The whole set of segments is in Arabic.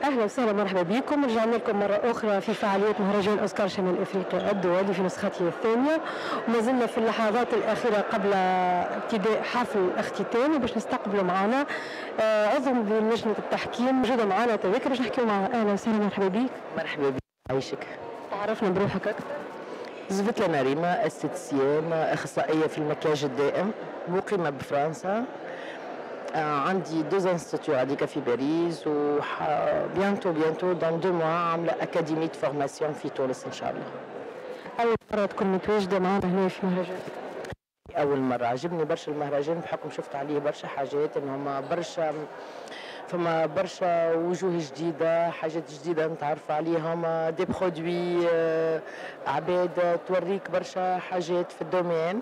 اهلا وسهلا مرحبا بكم. رجعنا لكم مره اخرى في فعاليات مهرجان اوسكار شمال افريقيا الدولي في نسخته الثانيه، وما زلنا في اللحظات الاخيره قبل ابتداء حفل الاختتام، وباش نستقبلوا معنا عضو من لجنه التحكيم موجوده معنا تويك باش نحكيوا معها. اهلا وسهلا مرحبا بك. مرحبا بك، عايشك. تعرفنا بروحك اكثر. زفتلة ريما، استيتيسيان، اخصائيه في المكياج الدائم، مقيمه بفرنسا. عندي 2 انستيتيو هذيك في باريس، و بيانتو دون 2 موا عامله اكاديميه فورماسيون في تونس ان شاء الله. اول مره تكون متواجده معنا هنا في المهرجان؟ اول مره. عجبني برشا المهرجان بحكم شفت عليه برشا حاجات، انهم برشا فما برشا وجوه جديده، حاجات جديده نتعرف عليهم، دي برودوي، عباد توريك برشا حاجات في الدومين.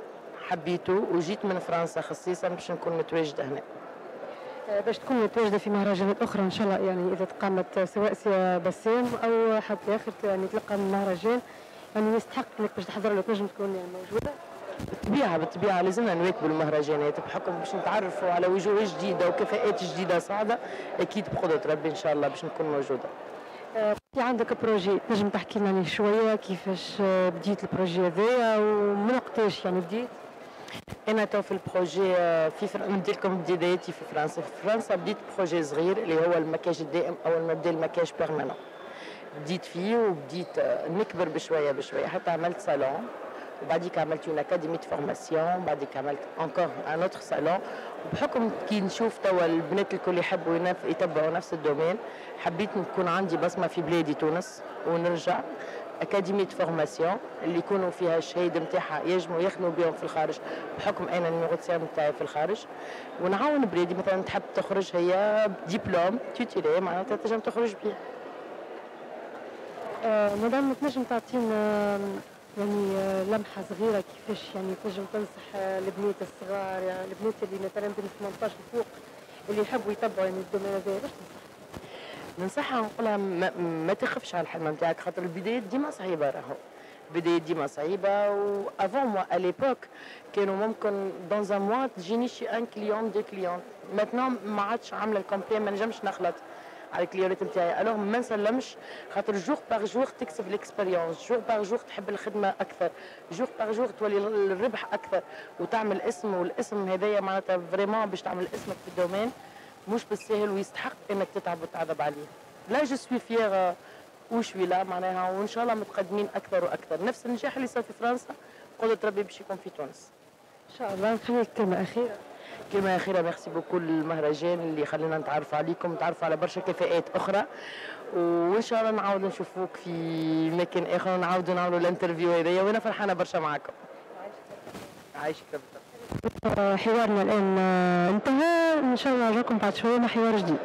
حبيته وجيت من فرنسا خصيصا باش نكون متواجده هنا. باش تكون متواجده في مهرجانات اخرى ان شاء الله، يعني اذا تقامت سواء سي بسام او حد اخر يعني تلقى من مهرجان يعني يستحق انك باش تحضر له تنجم تكون يعني موجوده. بالطبيعه لازمنا نواكبوا المهرجانات بحكم باش نتعرفوا على وجوه جديده وكفاءات جديده صاعده، اكيد بقدره ربي ان شاء الله باش نكون موجوده. في عندك بروجي تنجم تحكي لنا عليه شويه، كيفاش بديت البروجي هذايا ومن وقتاش يعني بديت؟ انا تو في البروجي نبدا لكم بداياتي في فرنسا. في فرنسا بديت بروجي صغير اللي هو المكياج الدائم، اول ما بدا المكياج بيرمانون بديت فيه، وبديت نكبر بشويه بشويه حتى عملت صالون، وبعديك عملت اون اكاديمي فورماسيون، بعديك عملت انكور ان اوتر صالون. وبحكم كي نشوف توا البنات الكل يحبوا يتبعوا نفس الدومين، حبيت نكون عندي بصمه في بلادي تونس ونرجع اكاديميه فورماسيون اللي يكونوا فيها الشهاده نتاعها يجموا يخدموا بهم في الخارج، بحكم انا النيغوسيون نتاعي في الخارج، ونعاون بلادي. مثلا تحب تخرج هي دبلوم توتيلي معناتها تنجم تخرج به. مدام تنجم تعطينا يعني لمحه صغيره كيفاش يعني تنجم تنصح البنات الصغار، يعني البنات اللي مثلا بين 18 وفوق اللي يحبوا يتبعوا يعني الدومين هذا، باش ننصحها نقولها ما تخافش على الحلم نتاعك، خاطر البدايات ديما صعيبه. راهو البدايات ديما صعيبه، و افون موا اليبوك كانوا ممكن دون ان موا تجيني شي ان كليون دو كليون، ماتنون ما عادش عامله الكومبلي، ما نجمش نخلط على الكليونات نتاعي. الوغ ما نسلمش، خاطر جور باغ جور تكسب ليكسبيريونس، جور باغ جور تحب الخدمه اكثر، جور باغ جور تولي الربح اكثر وتعمل اسم. والاسم هذايا معناتها فريمون باش تعمل اسمك في الدومين مش بالسهل، ويستحق انك تتعب وتعذب عليه. لا جو سوي فيغ وشوي لا معناها، وان شاء الله متقدمين اكثر واكثر. نفس النجاح اللي صار في فرنسا قدرة ربي باش يكون في تونس ان شاء الله. نخليك كلمه اخيره. كلمه اخيره، ميرسي بوكو المهرجان اللي خلينا نتعرف عليكم، نتعرف على برشا كفاءات اخرى، وان شاء الله نعاود نشوفوك في مكان اخر ونعاودوا نعملوا الانترفيو هذايا، وانا فرحانه برشا معاكم. عايشك بالضبط. حوارنا الان انتهى، ان شاء الله نراكم بعد شويه مع حوار جديد.